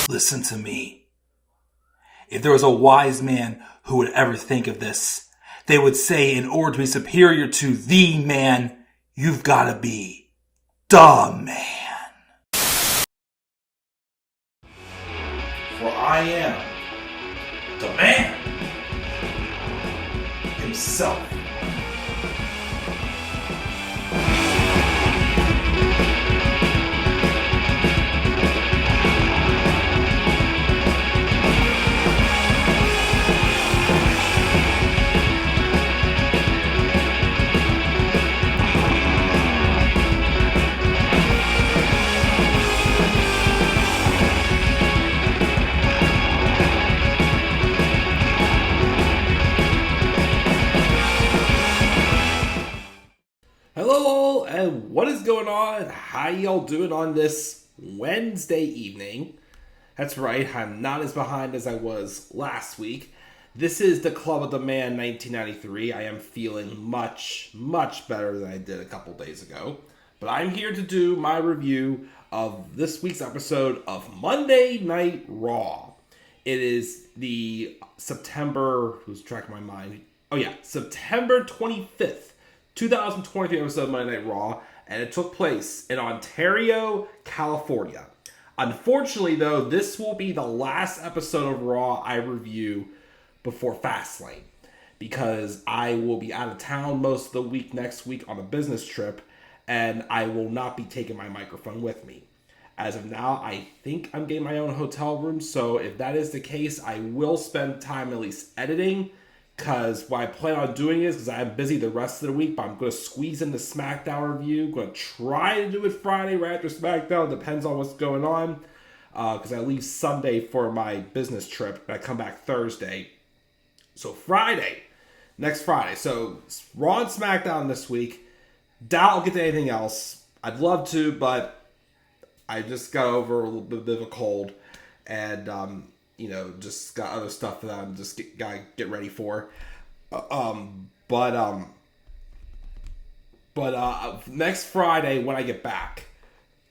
Listen to me. If there was a wise man who would ever think of this, they would say in order to be superior to the man, you've got to be the man. For I am the man himself. Hello, and what is going on? How y'all doing on this Wednesday evening? That's right, I'm not as behind as I was last week. This is the Club of the Man 1993. I am feeling much, much better than I did a couple days ago. But I'm here to do my review of this week's episode of Monday Night Raw. It is the September 25th. 2023 episode of Monday Night Raw, and it took place in Ontario, California. Unfortunately, though, this will be the last episode of Raw I review before Fastlane, because I will be out of town most of the week next week on a business trip, and I will not be taking my microphone with me. As of now, I think I'm getting my own hotel room, so if that is the case, I will spend time at least editing, because what I plan on doing is, because I'm busy the rest of the week, but I'm going to squeeze in the SmackDown review. I'm going to try to do it Friday right after SmackDown. Depends on what's going on. Because I leave Sunday for my business trip, and I come back Thursday. So next Friday. So Raw and SmackDown this week. Doubt I'll get to anything else. I'd love to, but I just got over a little bit of a cold. And, just got other stuff that I'm just gotta get ready for. Next Friday when I get back,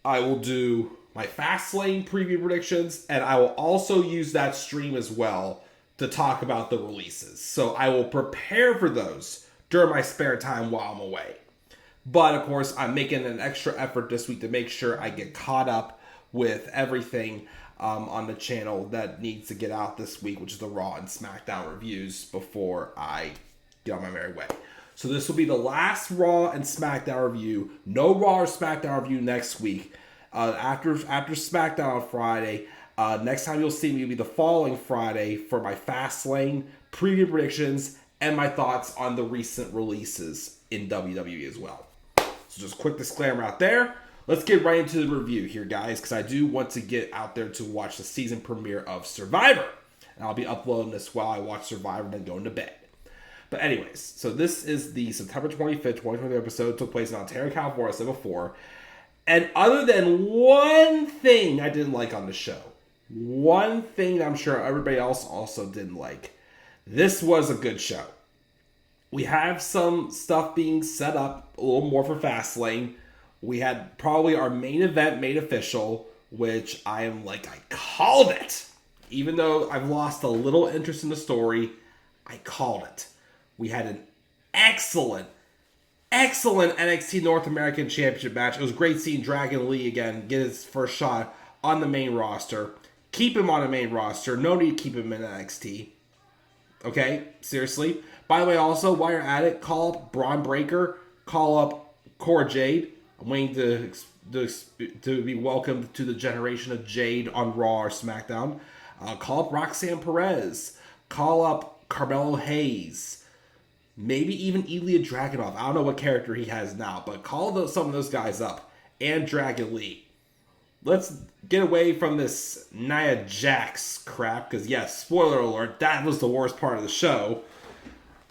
I will do my Fastlane preview predictions, and I will also use that stream as well to talk about the releases. So I will prepare for those during my spare time while I'm away. But of course, I'm making an extra effort this week to make sure I get caught up with everything on the channel that needs to get out this week, which is the Raw and SmackDown reviews before I get on my merry way. So this will be the last Raw and SmackDown review. No Raw or SmackDown review next week. After SmackDown on Friday, next time you'll see me will be the following Friday for my Fastlane preview predictions and my thoughts on the recent releases in WWE as well. So just a quick disclaimer out there. Let's get right into the review here, guys, because I do want to get out there to watch the season premiere of Survivor. And I'll be uploading this while I watch Survivor and then going to bed. But anyways, so this is the September 25th, 2020 episode. It took place in Ontario, California, as I said before. And other than one thing I didn't like on the show, one thing that I'm sure everybody else also didn't like, this was a good show. We have some stuff being set up a little more for Fastlane. We had probably our main event made official, which I called it. Even though I've lost a little interest in the story, I called it. We had an excellent NXT North American Championship match. It was great seeing Dragon Lee again get his first shot on the main roster. Keep him on the main roster. No need to keep him in NXT. Okay? Seriously. By the way, also, while you're at it, call up Braun Breaker. Call up Cora Jade. I'm waiting to be welcomed to the generation of Jade on Raw or SmackDown. Call up Roxanne Perez. Call up Carmelo Hayes. Maybe even Ilya Dragunov. I don't know what character he has now, but call some of those guys up. And Dragon Lee. Let's get away from this Nia Jax crap, because yes, spoiler alert, that was the worst part of the show.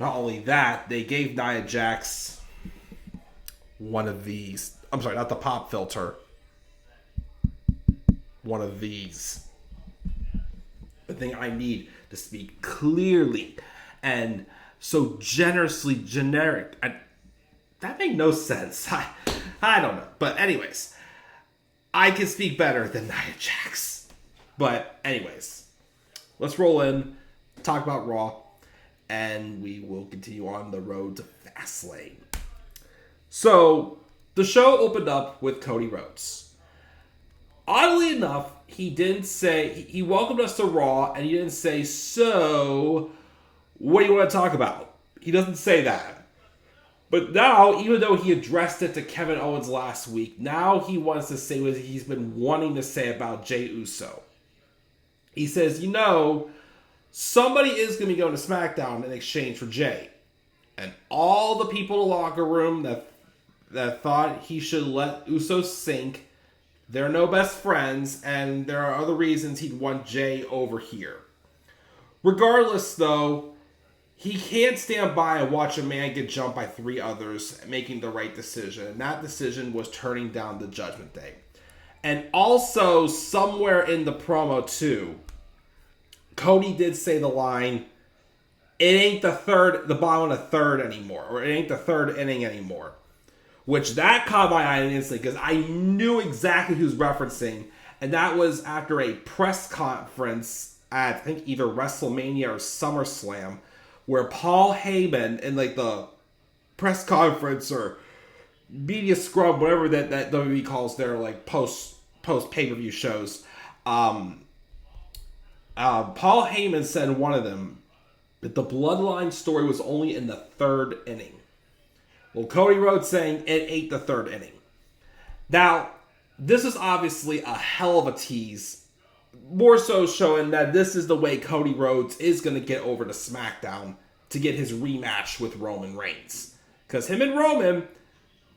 Not only that, they gave Nia Jax one of these. I'm sorry, not the pop filter. One of these. The thing I need to speak clearly and so generously generic. That made no sense. I don't know. But anyways, I can speak better than Nia Jax. But anyways, let's roll in, talk about Raw, and we will continue on the road to Fastlane. So, the show opened up with Cody Rhodes. Oddly enough, he didn't say, he welcomed us to Raw, and he didn't say, so, what do you want to talk about? He doesn't say that. But now, even though he addressed it to Kevin Owens last week, now he wants to say what he's been wanting to say about Jey Uso. He says, somebody is going to be going to SmackDown in exchange for Jey. And all the people in the locker room that thought he should let Uso sink, they're no best friends, and there are other reasons he'd want Jey over here. Regardless, though, he can't stand by and watch a man get jumped by 3 others making the right decision. And that decision was turning down the Judgment Day. And also, somewhere in the promo, too, Cody did say the line, it ain't the bottom of the third anymore. Or it ain't the third inning anymore. Which that caught my eye instantly because I knew exactly who he was referencing. And that was after a press conference at, I think, either WrestleMania or SummerSlam, where Paul Heyman in the press conference or media scrub, whatever that WWE calls their post pay-per-view shows, Paul Heyman said in one of them that the Bloodline story was only in the 3rd inning. Well, Cody Rhodes saying it ain't the 3rd inning. Now, this is obviously a hell of a tease. More so showing that this is the way Cody Rhodes is going to get over to SmackDown to get his rematch with Roman Reigns. Because him and Roman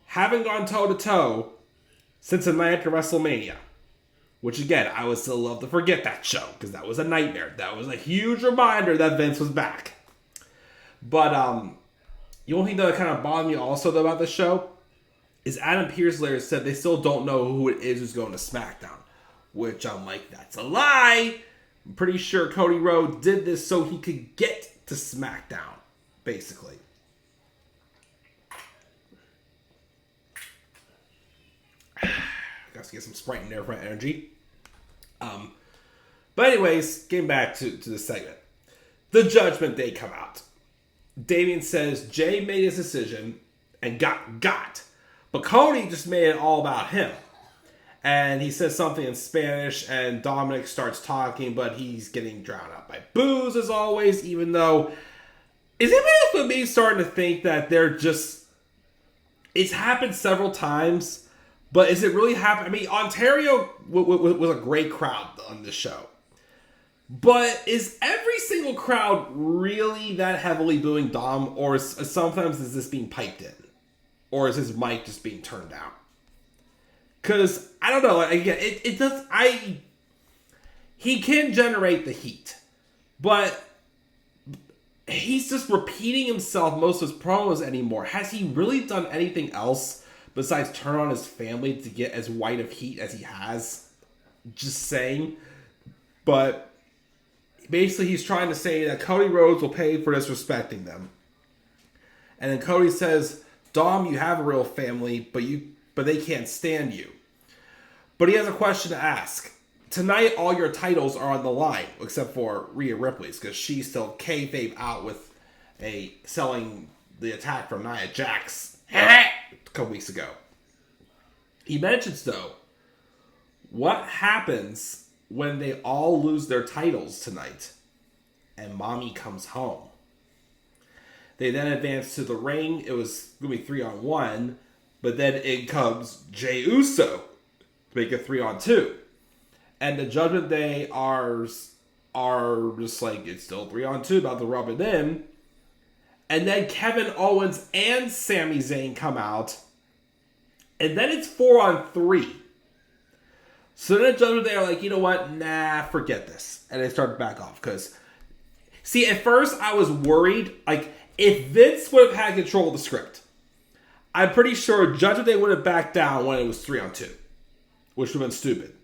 haven't gone toe-to-toe since the night after WrestleMania. Which, again, I would still love to forget that show, because that was a nightmare. That was a huge reminder that Vince was back. But, the only thing that kind of bothered me also though about the show is Adam Pearce later said they still don't know who it is who's going to SmackDown. Which I'm like, that's a lie. I'm pretty sure Cody Rhodes did this so he could get to SmackDown, basically. Got to get some Sprite in there for energy. But anyways, getting back to the segment. The Judgment Day come out. Damian says Jey made his decision and got. But Cody just made it all about him. And he says something in Spanish, and Dominik starts talking, but he's getting drowned out by boos as always, even though... Is anybody else with me starting to think that they're just... It's happened several times, but is it really happening? I mean, Ontario was a great crowd on this show. But is every single crowd really that heavily booing Dom, or sometimes is this being piped in? Or is his mic just being turned down? Because, I don't know, again, it does, he can generate the heat, but he's just repeating himself most of his promos anymore. Has he really done anything else besides turn on his family to get as white of heat as he has? Just saying. But, basically he's trying to say that Cody Rhodes will pay for disrespecting them. And then Cody says, Dom, you have a real family, but they can't stand you. But he has a question to ask. Tonight, all your titles are on the line, except for Rhea Ripley's, because she's still kayfabe out with selling the attack from Nia Jax a couple weeks ago. He mentions, though, what happens when they all lose their titles tonight and Mommy comes home. They then advance to the ring. It was going to be 3-on-1, but then in comes Jey Uso to make it 3-on-2. And the Judgment Day are just like, it's still 3-on-2, about to rub it in. And then Kevin Owens and Sami Zayn come out. And then it's 4-on-3. So then the Judgment Day are like, you know what? Nah, forget this. And they start to back off. Because, see, at first I was worried, like, if Vince would have had control of the script, I'm pretty sure Judgment Day would have backed down when it was 3-on-2. Which would have been stupid.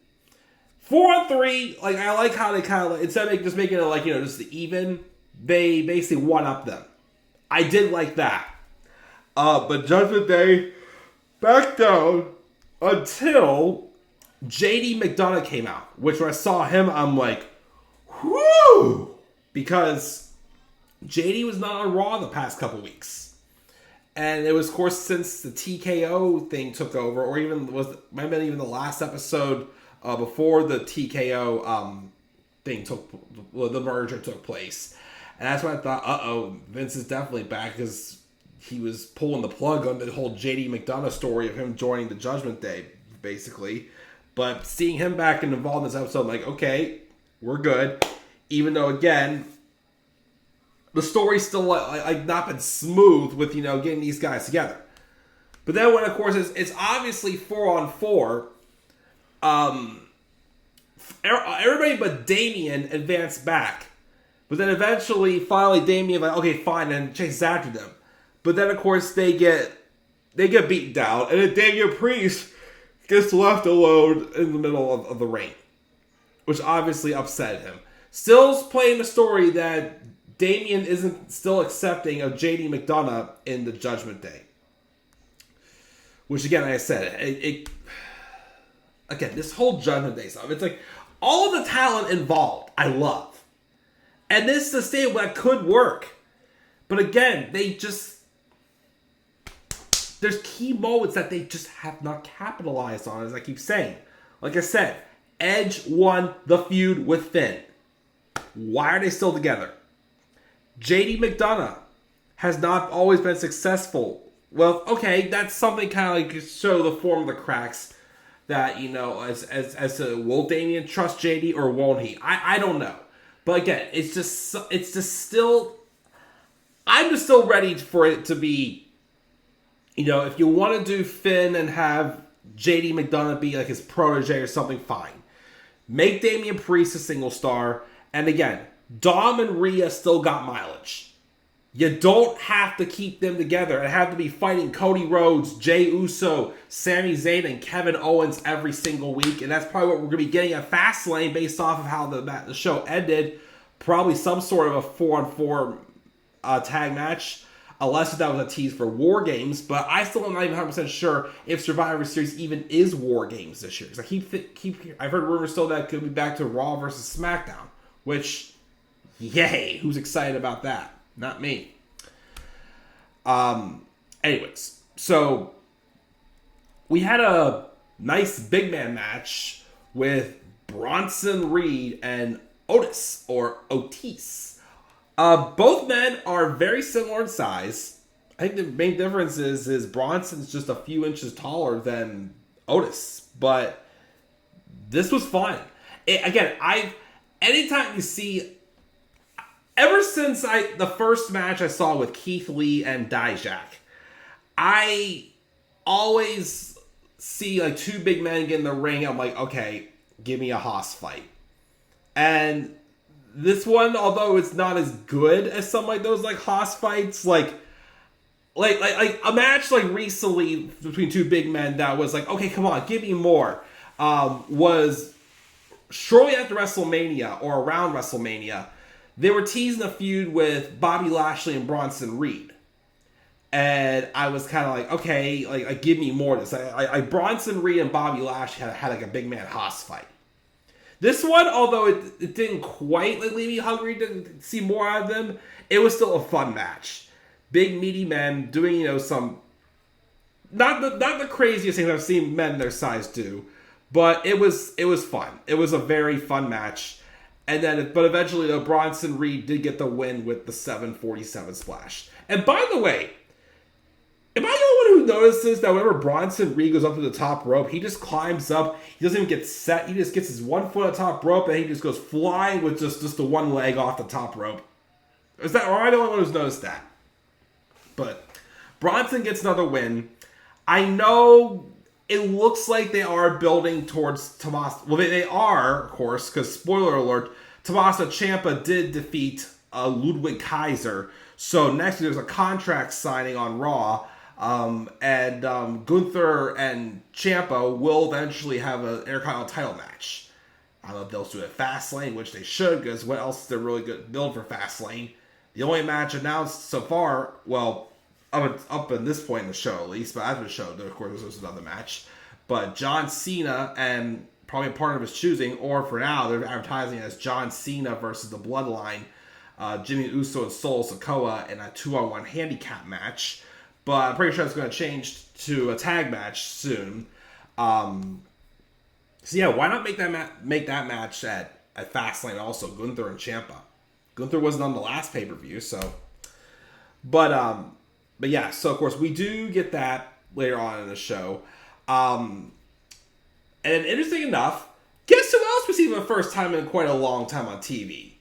4-on-3, like, I like how they kind of, like, instead of just making it like, you know, just the even, they basically one-up them. I did like that. But Judgment Day backed down until JD McDonough came out, which when I saw him, I'm like, whoo! Because JD was not on Raw the past couple weeks. And it was, of course, since the TKO thing took over, or might have been even the last episode before the TKO the merger took place. And that's when I thought, Vince is definitely back, because he was pulling the plug on the whole JD McDonough story of him joining the Judgment Day, basically. But seeing him back and involved in this episode, I'm like, okay, we're good. Even though, again, the story's still like not been smooth with, getting these guys together. But then when, of course, it's obviously 4-on-4, everybody but Damian advanced back. But then finally, Damian okay, fine, and chases after them. But then, of course, they get beaten down, and then Damian Priest gets left alone in the middle of the ring, which obviously upset him. Still's playing the story that Damian isn't still accepting of JD McDonough in the Judgment Day. Which, again, like I said, again, this whole Judgment Day stuff, it's like, all of the talent involved, I love. And this is a state where that could work. But again, there's key moments that they just have not capitalized on, as I keep saying. Like I said, Edge won the feud with Finn. Why are they still together? JD McDonough has not always been successful. Well, okay, that's something kind of like show the form of the cracks that, as to will Damian trust JD or won't he? I don't know. But again, it's just still, I'm just still ready for it to be, if you want to do Finn and have JD McDonough be like his protege or something, fine. Make Damian Priest a single star. And again, Dom and Rhea still got mileage. You don't have to keep them together and have to be fighting Cody Rhodes, Jey Uso, Sami Zayn, and Kevin Owens every single week. And that's probably what we're going to be getting at Fastlane based off of how the show ended. Probably some sort of a 4-on-4 tag match. Unless that was a tease for War Games. But I still am not even 100% sure if Survivor Series even is War Games this year. Because I've heard rumors still that it could be back to Raw versus SmackDown. Which, yay, who's excited about that? Not me. Anyways, so we had a nice big man match with Bronson Reed and Otis, or Otis. Both men are very similar in size. I think the main difference is Bronson's just a few inches taller than Otis. But this was fun. Anytime you see, ever since the first match I saw with Keith Lee and Dijak, I always see like two big men get in the ring. I'm like, okay, give me a Haas fight. And this one, although it's not as good as some like those like Haas fights, like a match like recently between two big men that was like, okay, come on, give me more. Was shortly after WrestleMania or around WrestleMania. They were teasing a feud with Bobby Lashley and Bronson Reed. And I was kind of like, okay, like give me more of this. Bronson Reed and Bobby Lashley had like a big man Haas fight. This one, although it didn't quite leave me hungry to see more out of them, it was still a fun match. Big meaty men doing, some not the craziest things I've seen men their size do, but it was fun. It was a very fun match. And then, but eventually, though, Bronson Reed did get the win with the 747 splash. And by the way, am I the one who notices that whenever Bronson Reed goes up to the top rope, he just climbs up, he doesn't even get set, he just gets his 1 foot on the top rope, and he just goes flying with just the one leg off the top rope? Or am I the only one who's noticed that? But Bronson gets another win. I know it looks like they are building towards Tommaso. Well, they are, of course, because spoiler alert, Tommaso Ciampa did defeat Ludwig Kaiser. So next there's a contract signing on Raw. And Gunther and Ciampa will eventually have an Intercontinental title match. I don't know if they'll do it at Fastlane, which they should, because what else is there really good build for Fastlane? The only match announced so far, well, up at this point in the show at least, but after the show, of course, there's another match. But John Cena and probably a partner of his choosing, or for now, they're advertising it as John Cena versus the Bloodline, Jimmy Uso and Solo Sikoa in a 2-on-1 handicap match. But I'm pretty sure it's going to change to a tag match soon. So yeah, why not make that match at Fastlane also, Gunther and Ciampa. Gunther wasn't on the last pay-per-view, so... But yeah, so of course, we do get that later on in the show. And interesting enough, guess who else we see for the first time in quite a long time on TV?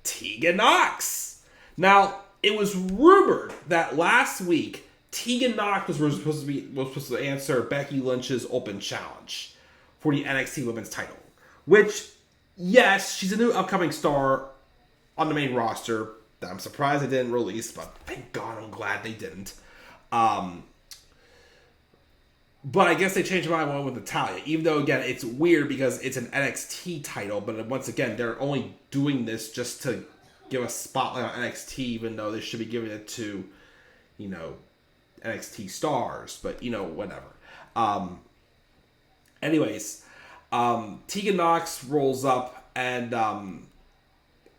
Tegan Nox. Now, it was rumored that last week, Tegan Nox was supposed to answer Becky Lynch's open challenge for the NXT Women's title. Which, yes, she's a new upcoming star on the main roster that I'm surprised they didn't release, but thank God I'm glad they didn't. But I guess they changed my mind with Natalya. Even though, again, it's weird because it's an NXT title, but once again, they're only doing this just to give a spotlight on NXT, even though they should be giving it to, NXT stars, but, whatever. Anyways, Tegan Nox rolls up and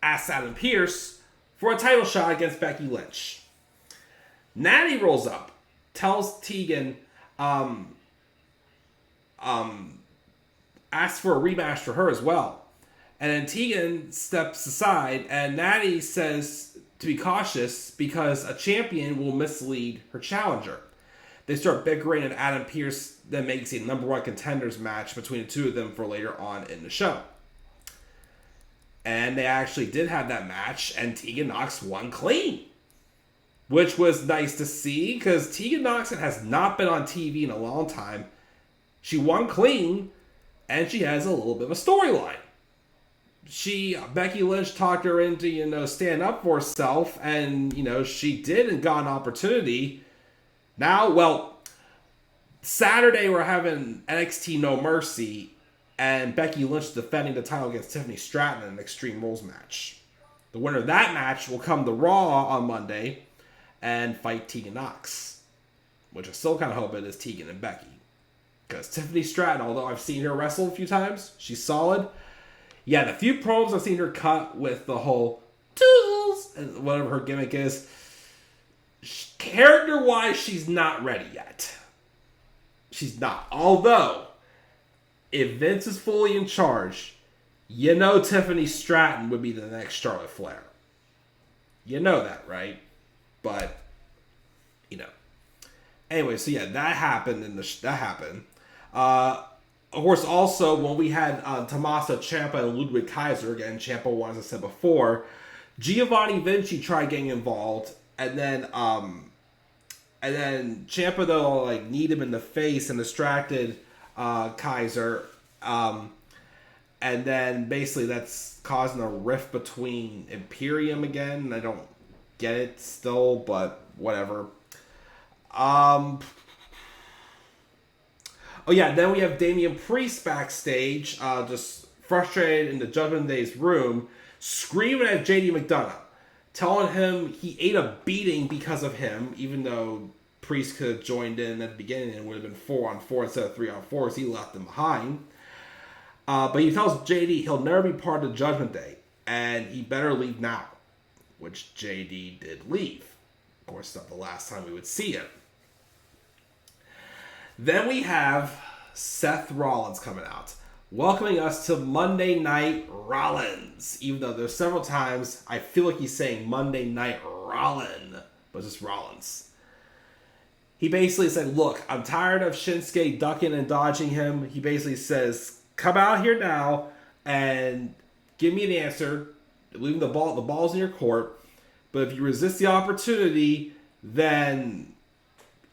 asks Adam Pearce for a title shot against Becky Lynch. Natty rolls up, tells Tegan, asks for a rematch for her as well. And then Tegan steps aside, and Natty says to be cautious because a champion will mislead her challenger. They start bickering, and Adam Pearce then makes a number one contenders match between the two of them for later on in the show. And they actually did have that match, and Tegan Nox won clean. Which was nice to see, because Tegan Nox has not been on TV in a long time. She won clean, and she has a little bit of a storyline. Becky Lynch talked her into, stand up for herself, and, she did and got an opportunity. Now, Saturday we're having NXT No Mercy, and Becky Lynch defending the title against Tiffany Stratton in an Extreme Rules match. The winner of that match will come to Raw on Monday and fight Tegan Nox, which I still kind of hope it is Tegan and Becky. Because Tiffany Stratton, although I've seen her wrestle a few times, she's solid. Yeah, the few promos I've seen her cut with the whole tools and whatever her gimmick is, character-wise, she's not ready yet. She's not. Although, if Vince is fully in charge, Tiffany Stratton would be the next Charlotte Flair. You know that, right? But, Anyway, so yeah, that happened. That happened. Of course, also, when we had Tommaso Ciampa and Ludwig Kaiser, again, Ciampa won, as I said before, Giovanni Vinci tried getting involved, and then Ciampa, though, kneed him in the face and distracted Kaiser, and then basically that's causing a rift between Imperium again. I don't get it still, but whatever. Then we have Damian Priest backstage, just frustrated in the Judgment Day's room, screaming at JD McDonough, telling him he ate a beating because of him, even though Priest could have joined in at the beginning and it would have been 4-on-4 instead of 3-on-4, as he left him behind. But he tells JD he'll never be part of the Judgment Day, and he better leave now, which JD did leave. Of course, not the last time we would see him. Then we have Seth Rollins coming out, welcoming us to Monday Night Rollins. Even though there's several times I feel like he's saying Monday Night Rollin, but it's just Rollins. He basically said, look, I'm tired of Shinsuke ducking and dodging him. He basically says, come out here now and give me an answer. Leaving the ball's in your court. But if you resist the opportunity, then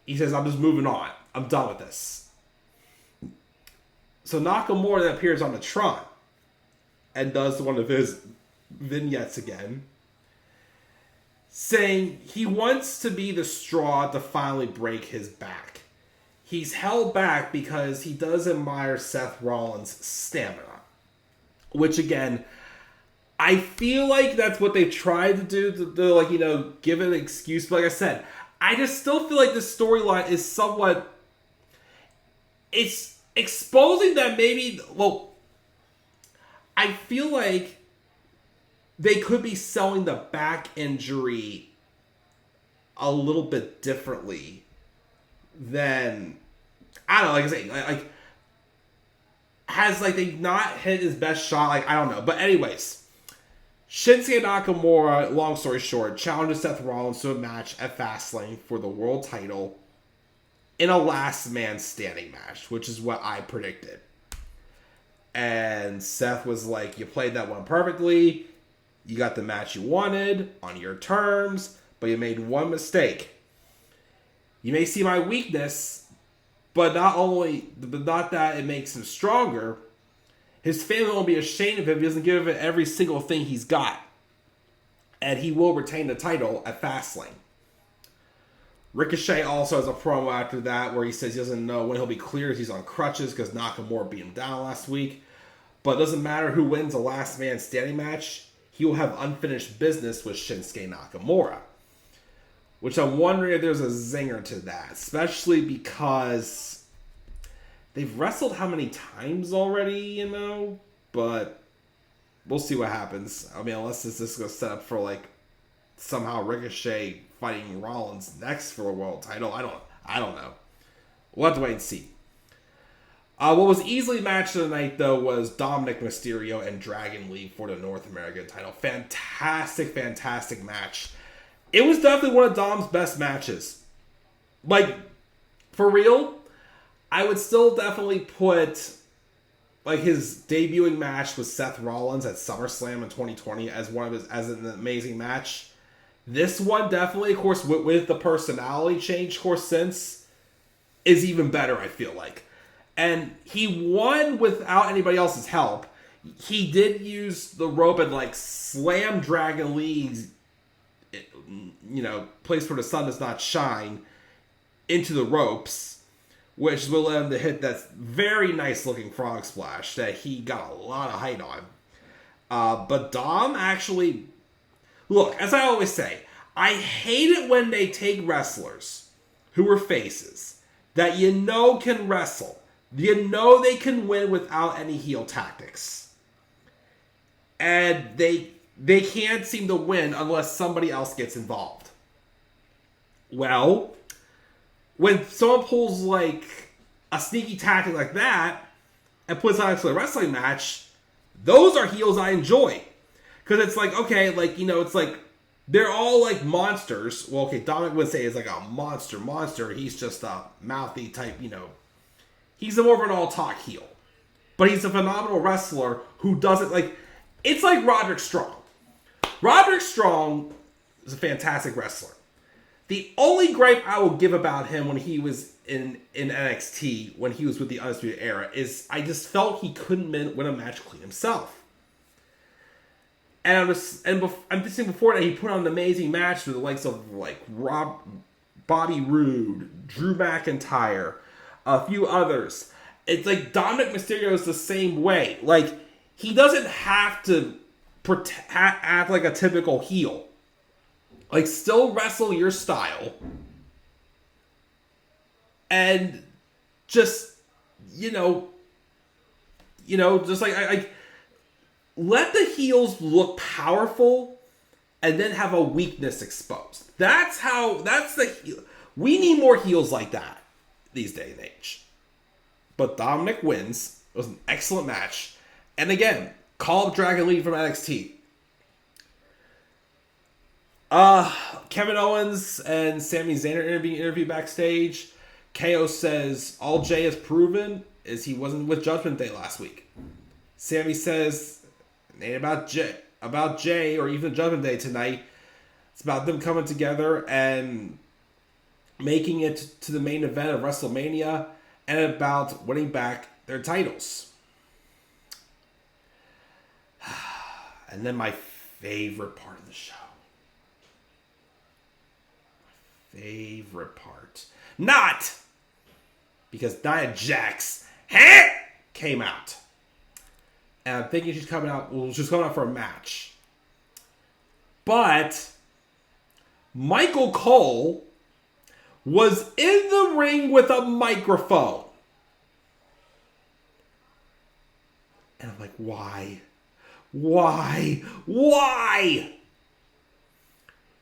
he says, I'm just moving on. I'm done with this. So Nakamura then appears on the Tron and does one of his vignettes again, saying he wants to be the straw to finally break his back. He's held back because he does admire Seth Rollins' stamina. Which, again, I feel like that's what they tried to do, to give an excuse. But like I said, I just still feel like this storyline is somewhat... It's exposing that maybe... Well, I feel like they could be selling the back injury a little bit differently than, I don't know, like I say, like has like they not hit his best shot, like I don't know. But anyways, Shinsuke Nakamura, long story short, challenges Seth Rollins to a match at Fastlane for the world title in a last man standing match, which is what I predicted. And Seth was like, you played that one perfectly. You got the match you wanted on your terms, but you made one mistake. You may see my weakness, but not that it makes him stronger. His family won't be ashamed of him if he doesn't give it every single thing he's got. And he will retain the title at Fastlane. Ricochet also has a promo after that where he says he doesn't know when he'll be cleared. He's on crutches because Nakamura beat him down last week. But it doesn't matter who wins the last man standing match. He will have unfinished business with Shinsuke Nakamura. Which I'm wondering if there's a zinger to that. Especially because they've wrestled how many times already, you know? But we'll see what happens. I mean, unless this is going to set up for like somehow Ricochet fighting Rollins next for the world title. I don't know. We'll have to wait and see. What was easily matched of the night, though, was Dominik, Mysterio, and Dragon Lee for the North American title. Fantastic, fantastic match. It was definitely one of Dom's best matches. Like, for real, I would still definitely put like his debuting match with Seth Rollins at SummerSlam in 2020 as an amazing match. This one definitely, of course, with the personality change, of course, since is even better, I feel like. And he won without anybody else's help. He did use the rope and like slam Dragon Lee's, you know, place where the sun does not shine into the ropes, which will let him to hit that very nice looking frog splash that he got a lot of height on. But Dom actually, look, as I always say, I hate it when they take wrestlers who are faces that you know can wrestle. You know they can win without any heel tactics. And they can't seem to win unless somebody else gets involved. Well, when someone pulls like a sneaky tactic like that and puts on a wrestling match, those are heels I enjoy. Because it's like, okay, like, you know, it's like, they're all like monsters. Well, okay, Dominik would say it's like a monster. He's just a mouthy type, you know. He's more of an all-talk heel. But he's a phenomenal wrestler who doesn't like... It's like Roderick Strong. Roderick Strong is a fantastic wrestler. The only gripe I will give about him when he was in NXT, when he was with the Undisputed Era, is I just felt he couldn't win a match clean himself. And I'm just saying before that he put on an amazing match with the likes of like Bobby Roode, Drew McIntyre, a few others. It's like Dominik Mysterio is the same way. Like, he doesn't have to act like a typical heel. Like, still wrestle your style. And just, you know, just like, I let the heels look powerful and then have a weakness exposed. That's the heel. We need more heels like that these day and age. But Dominik wins. It was an excellent match. And again, call up Dragon Lee from NXT. Kevin Owens and Sami Zayn are being interviewed backstage. KO says all Jay has proven is he wasn't with Judgment Day last week. Sami says it ain't about Jay or even Judgment Day tonight. It's about them coming together and making it to the main event of WrestleMania, and about winning back their titles. And then my favorite part of the show. My favorite part. Not because Nia Jax came out. And I'm thinking she's coming out for a match. But Michael Cole was in the ring with a microphone. And I'm like, why? Why? Why?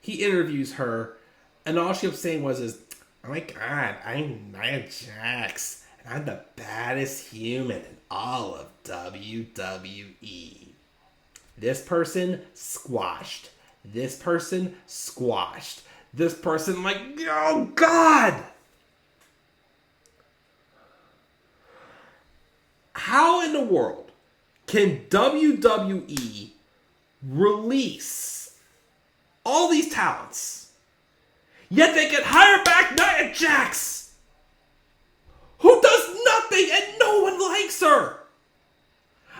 He interviews her, and all she kept saying was, oh my god, I'm Nia Jax, and I'm the baddest human in all of WWE. This person squashed. This person squashed. This person, like, oh god! How in the world can WWE release all these talents, yet they can hire back Nia Jax, who does nothing and no one likes her?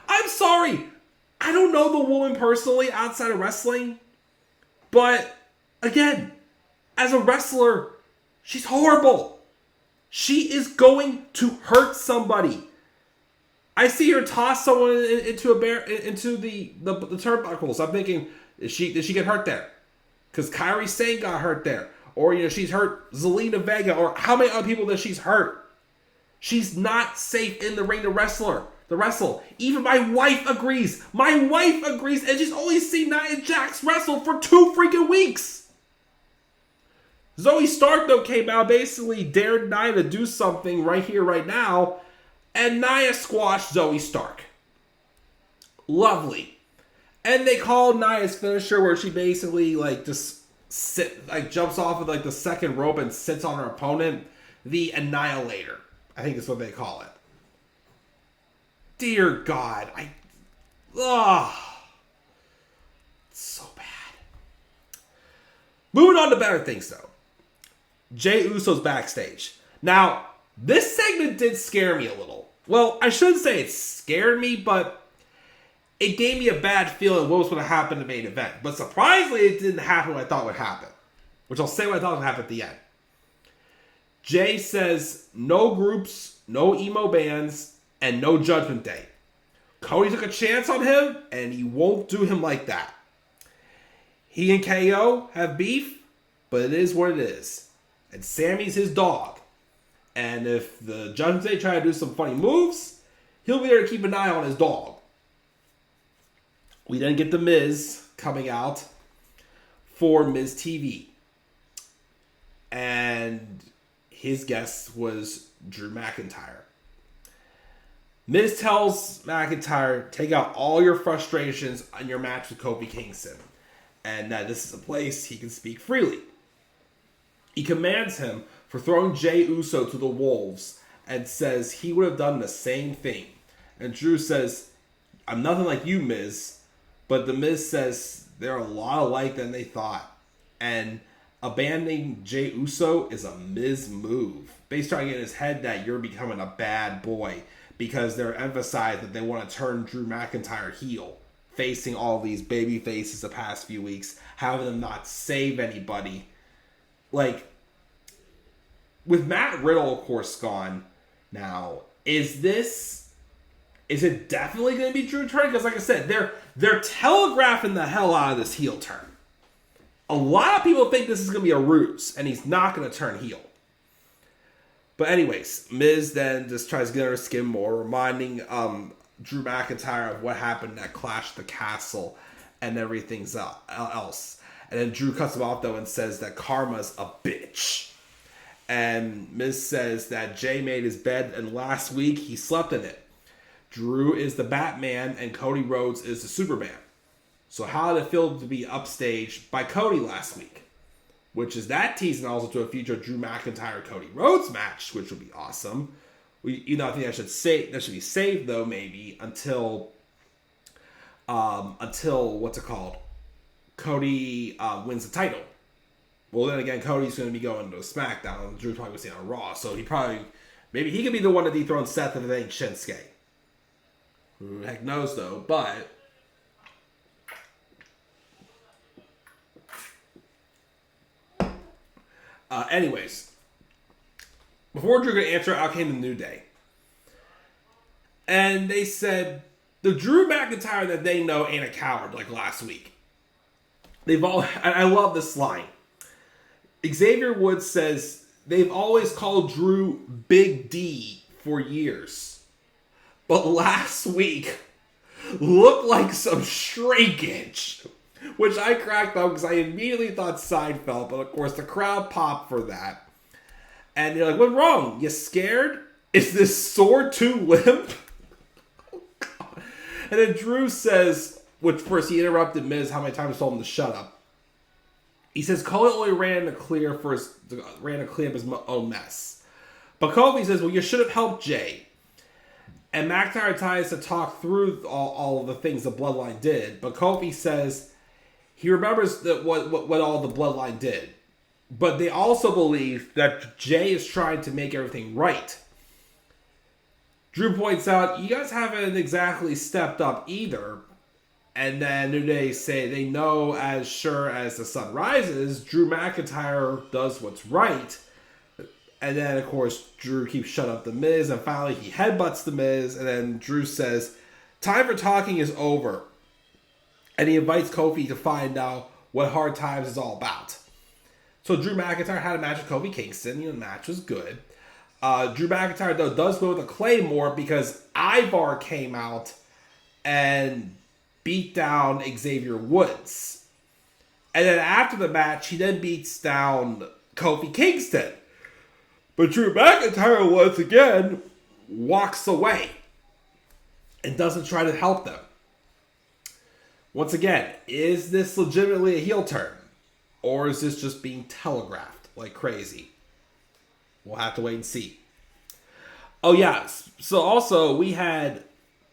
I'm sorry, I don't know the woman personally outside of wrestling, but again, as a wrestler, she's horrible. She is going to hurt somebody. I see her toss someone into the turnbuckles. I'm thinking, did she get hurt there? Because Kairi Sane got hurt there. Or, she's hurt Zelina Vega. Or how many other people that she's hurt? She's not safe in the ring to wrestle. Even my wife agrees. My wife agrees. And she's only seen Nia Jax wrestle for 2 freaking weeks. Zoe Stark, though, came out, basically dared Nia to do something right here, right now. And Nia squashed Zoe Stark. Lovely. And they called Nia's finisher, where she basically just jumps off of the second rope and sits on her opponent, the Annihilator. I think that's what they call it. Dear God, it's so bad. Moving on to better things, though. Jey Uso's backstage. Now, this segment did scare me a little. Well, I shouldn't say it scared me, but it gave me a bad feeling what was going to happen in the main event. But surprisingly, it didn't happen what I thought would happen. Which I'll say what I thought would happen at the end. Jay says, no groups, no emo bands, and no Judgment Day. Cody took a chance on him, and he won't do him like that. He and KO have beef, but it is what it is. And Sami's his dog. And if the Judgment Day try to do some funny moves, he'll be there to keep an eye on his dog. We then get The Miz coming out for Miz TV. And his guest was Drew McIntyre. Miz tells McIntyre, take out all your frustrations on your match with Kofi Kingston. And that this is a place he can speak freely. He commands him for throwing Jey Uso to the wolves and says he would have done the same thing. And Drew says, I'm nothing like you, Miz. But the Miz says they're a lot alike than they thought. And abandoning Jey Uso is a Miz move. Based trying to get in his head that you're becoming a bad boy. Because they're emphasized that they want to turn Drew McIntyre heel. Facing all these baby faces the past few weeks. Having them not save anybody. With Matt Riddle, of course, gone now, is it definitely going to be Drew turning? Because, like I said, they're telegraphing the hell out of this heel turn. A lot of people think this is going to be a ruse, and he's not going to turn heel. But anyways, Miz then just tries to get under his skin more, reminding Drew McIntyre of what happened at Clash of the Castle and everything else. And then Drew cuts him off, though, and says that Karma's a bitch. And Miz says that Jay made his bed, and last week he slept in it. Drew is the Batman, and Cody Rhodes is the Superman. So how did it feel to be upstaged by Cody last week? Which is that teasing also to a future Drew McIntyre-Cody Rhodes match, which would be awesome. I think that should be saved, though, maybe until what's it called? Cody wins the title. Well, then again, Cody's going to be going to SmackDown, and Drew's probably going to stay on Raw, so maybe he could be the one to dethrone Seth if it ain't Shinsuke. Who the heck knows, though, but anyways, before Drew could answer, out came the New Day. And they said, the Drew McIntyre that they know ain't a coward like last week. I love this line. Xavier Woods says, they've always called Drew Big D for years. But last week, looked like some shrinkage. Which I cracked up because I immediately thought Seinfeld, but of course the crowd popped for that. And they're like, what's wrong? You scared? Is this sword too limp? Oh, God. And then Drew says, which first he interrupted Miz how many times told him to shut up. He says Cody only ran to clean up his own mess. But Kofi says, well, you should have helped Jay. And McIntyre tries to talk through all of the things the Bloodline did. But Kofi says he remembers that what all the Bloodline did. But they also believe that Jay is trying to make everything right. Drew points out, you guys haven't exactly stepped up either. And then New Day say they know as sure as the sun rises, Drew McIntyre does what's right. And then, of course, Drew keeps shutting up the Miz, and finally he headbutts the Miz, and then Drew says, time for talking is over. And he invites Kofi to find out what Hard Times is all about. So Drew McIntyre had a match with Kofi Kingston. The match was good. Drew McIntyre, though, does go with a Claymore because Ivar came out and beat down Xavier Woods. And then after the match, he then beats down Kofi Kingston. But Drew McIntyre, once again, walks away and doesn't try to help them. Once again, is this legitimately a heel turn? Or is this just being telegraphed like crazy? We'll have to wait and see. Oh, yeah. So also, we had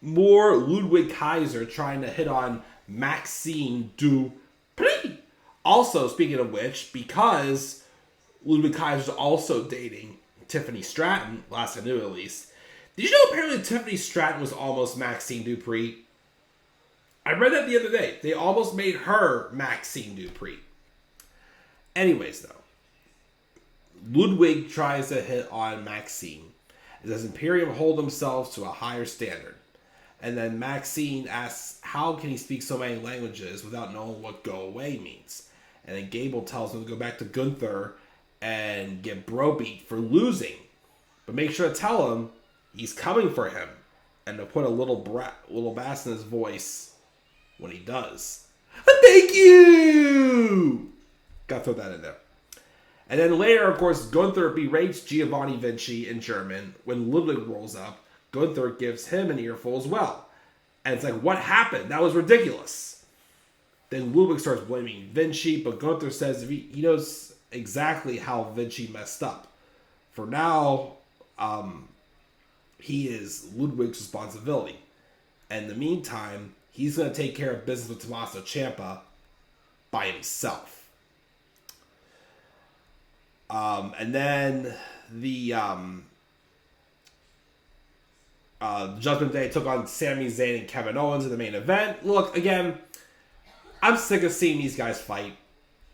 more Ludwig Kaiser trying to hit on Maxine Dupri. Also, speaking of which, because Ludwig Kaiser's also dating Tiffany Stratton, last I knew at least. Did you know apparently Tiffany Stratton was almost Maxine Dupri? I read that the other day. They almost made her Maxine Dupri. Anyways, though, Ludwig tries to hit on Maxine. Does Imperium hold themselves to a higher standard? And then Maxine asks, how can he speak so many languages without knowing what go away means? And then Gable tells him to go back to Gunther and get brobeat for losing. But make sure to tell him he's coming for him. And to put a little bass in his voice when he does. Thank you! Gotta throw that in there. And then later, of course, Gunther berates Giovanni Vinci in German. When Ludwig rolls up, Gunther gives him an earful as well. And it's like, what happened? That was ridiculous. Then Ludwig starts blaming Vinci, but Gunther says he knows exactly how Vinci messed up. For now, he is Ludwig's responsibility. And in the meantime, he's going to take care of business with Tommaso Ciampa by himself. And then the Judgment Day took on Sami Zayn and Kevin Owens in the main event. Look, again, I'm sick of seeing these guys fight,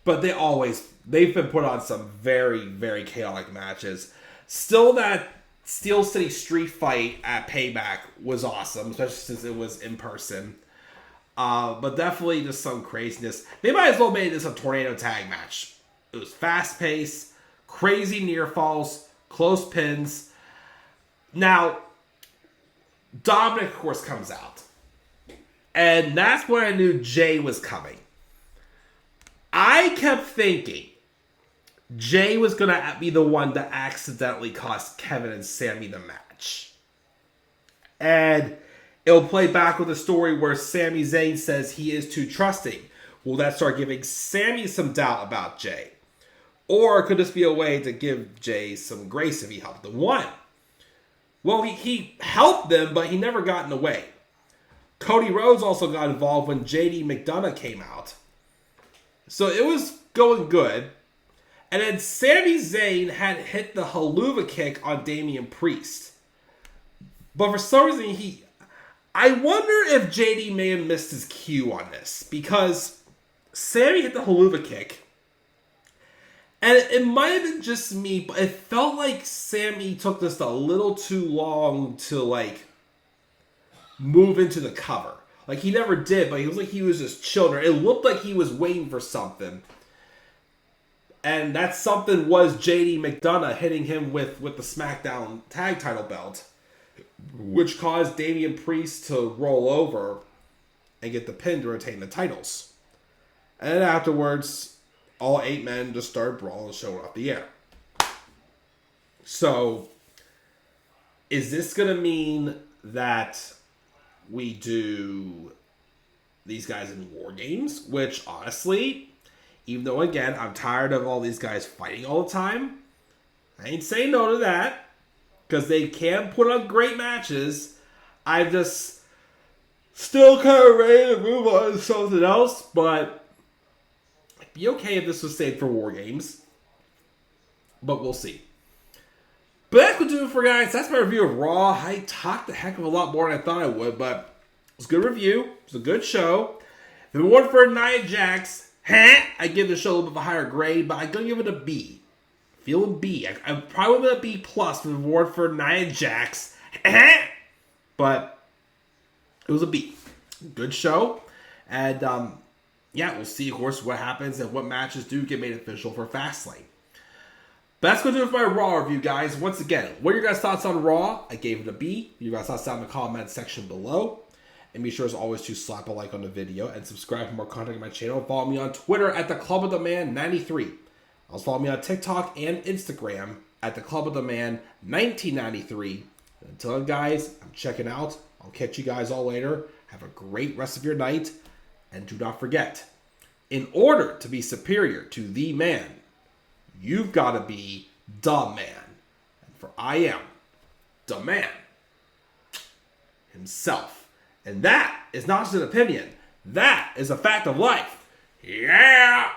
but they've been put on some very, very chaotic matches. Still, that Steel City Street fight at Payback was awesome, especially since it was in person. But definitely just some craziness. They might as well made this a tornado tag match. It was fast-paced, crazy near falls, close pins. Now, Dominik, of course, comes out. And that's when I knew Jay was coming. I kept thinking Jay was going to be the one to accidentally cost Kevin and Sami the match. And it'll play back with a story where Sami Zayn says he is too trusting. Will that start giving Sami some doubt about Jay? Or could this be a way to give Jay some grace if he helped them? One, well, he helped them, but he never got in the way. Cody Rhodes also got involved when JD McDonough came out. So it was going good. And then Sami Zayn had hit the haluva kick on Damian Priest. But for some reason, I wonder if JD may have missed his cue on this. Because Sami hit the haluva kick. And it might have been just me, but it felt like Sami took this a little too long to, move into the cover. He never did, but he was like he was just chilling. It looked like he was waiting for something. And that something was JD McDonough hitting him with the SmackDown tag title belt, which caused Damian Priest to roll over and get the pin to retain the titles. And then afterwards, all 8 men just started brawling and showing off the air. So, is this going to mean that we do these guys in War Games? Which, honestly, even though, again, I'm tired of all these guys fighting all the time, I ain't saying no to that. Because they can put on great matches. I'm just still kind of ready to move on to something else. But it'd be okay if this was saved for War Games. But we'll see. But that's what we'll do for guys. That's my review of Raw. I talked a heck of a lot more than I thought I would. But it was a good review. It was a good show. If it weren't for Nia Jax, I'd give the show a little bit of a higher grade. But I'm going to give it a B. Feeling B. I probably would be plus for the award for Nia Jax. But it was a B. Good show. And we'll see, of course, what happens and what matches do get made official for Fastlane. But that's going to do it for my Raw review, guys. Once again, what are your guys' thoughts on Raw? I gave it a B. Your guys' thoughts down in the comment section below. And be sure, as always, to slap a like on the video and subscribe for more content on my channel. Follow me on Twitter at @TheClubOfTheMan93. Also follow me on TikTok and Instagram at @TheClubOfTheMan1993. Until then, guys, I'm checking out. I'll catch you guys all later. Have a great rest of your night. And do not forget, in order to be superior to the man, you've got to be the man. And for I am the man himself. And that is not just an opinion. That is a fact of life. Yeah!